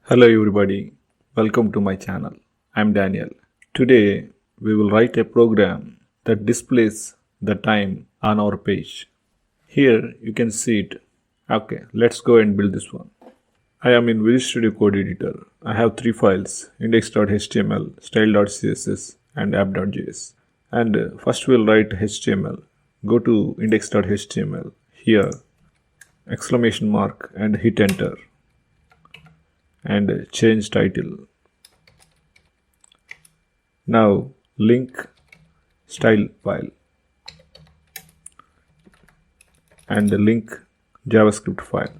Hello everybody, welcome to my channel. I'm Daniel. Today we will write a program that displays the time on our page. Here you can see it. Okay, let's go and build this one. I am in Visual Studio Code Editor. I have three files: index.html, style.css and app.js. And first we'll write HTML. Go to index.html. Here exclamation mark and hit enter. And change title. Now link style file and link Javascript file.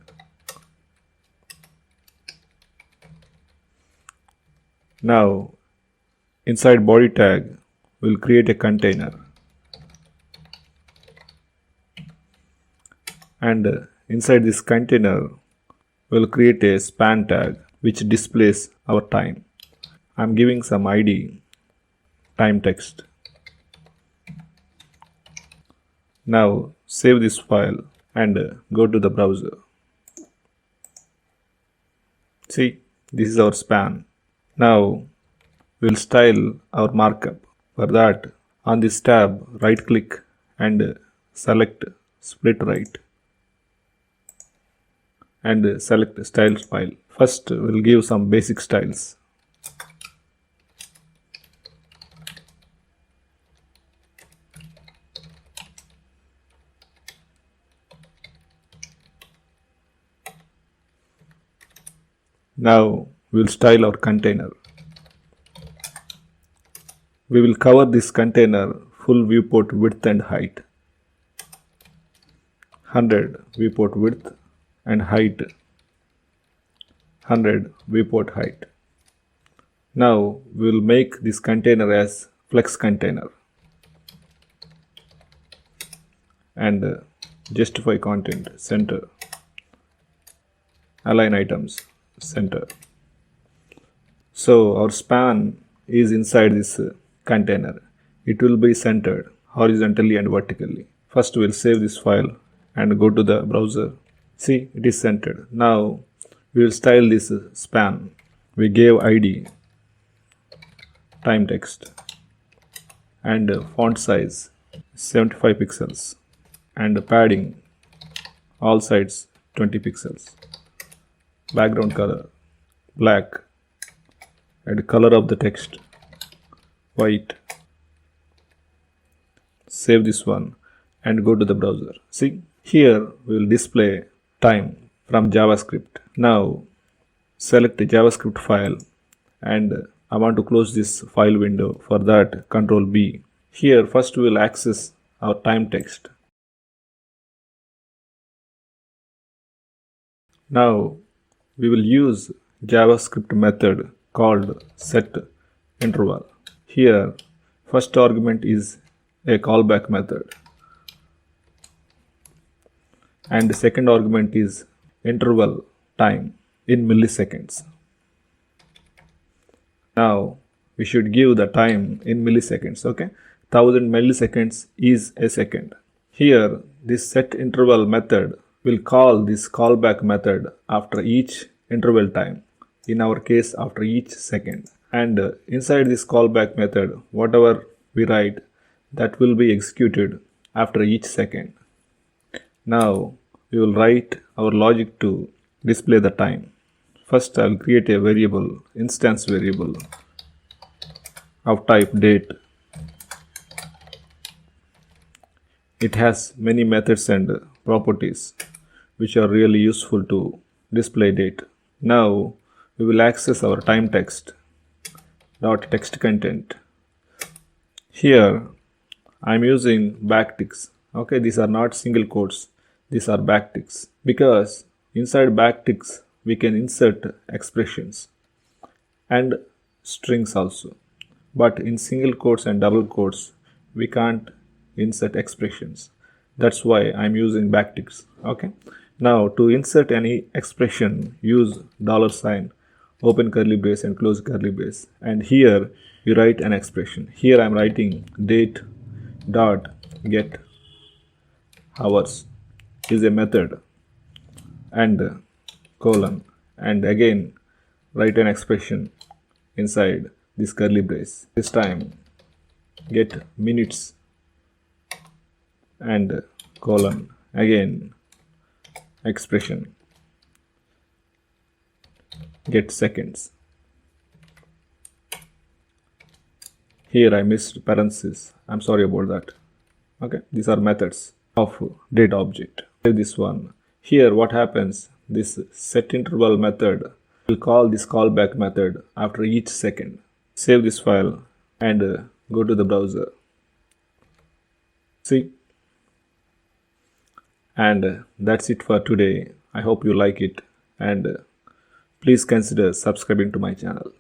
Now inside body tag we'll create a container and inside this container we'll create a span tag which displays our time. I'm giving some ID, time text. Now save this file and go to the browser. See, this is our span. Now we'll style our markup. For that, on this tab, right click and select split right and select styles file. First we'll give some basic styles. Now we'll style our container. We will cover this container full viewport width and height. 100 viewport width and height 100 viewport height. Now we will make this container as flex container and justify content center, align items center. So our span is inside this container. It will be centered horizontally and vertically. First we'll save this file and go to the browser. See, it is centered. Now we will style this span. We gave ID, time text and font size 75 pixels and padding all sides 20 pixels. Background color black and color of the text white. Save this one and go to the browser. See, here we will display time from JavaScript. Now select the JavaScript file and I want to close this file window. For that, Ctrl B. Here first we will access our time text. Now we will use JavaScript method called setInterval. Here first argument is a callback method and the second argument is interval time in milliseconds. Now we should give the time in milliseconds. Okay, 1000 milliseconds is a second. Here this setInterval method will call this callback method after each interval time, in our case after each second, and inside this callback method whatever we write that will be executed after each second. Now we will write our logic to display the time. First I will create a variable, instance variable of type date. It has many methods and properties which are really useful to display date. Now we will access our time text dot text content. Here I am using backticks. Okay, these are not single quotes, these are backticks, because inside backticks we can insert expressions and strings also, but in single quotes and double quotes we can't insert expressions. That's why I'm using backticks. Okay, now to insert any expression, use $, open curly brace and close curly brace, and here you write an expression. Here I'm writing date dot get hours is a method and colon, and again write an expression inside this curly brace. This time get minutes and colon, again expression, get seconds. Here I missed parentheses, I'm sorry about that. Okay, these are methods of data object. Save this one. Here what happens, this setInterval method will call this callback method after each second. Save this file and go to the browser. See, and that's it for today. I hope you like it, and please consider subscribing to my channel.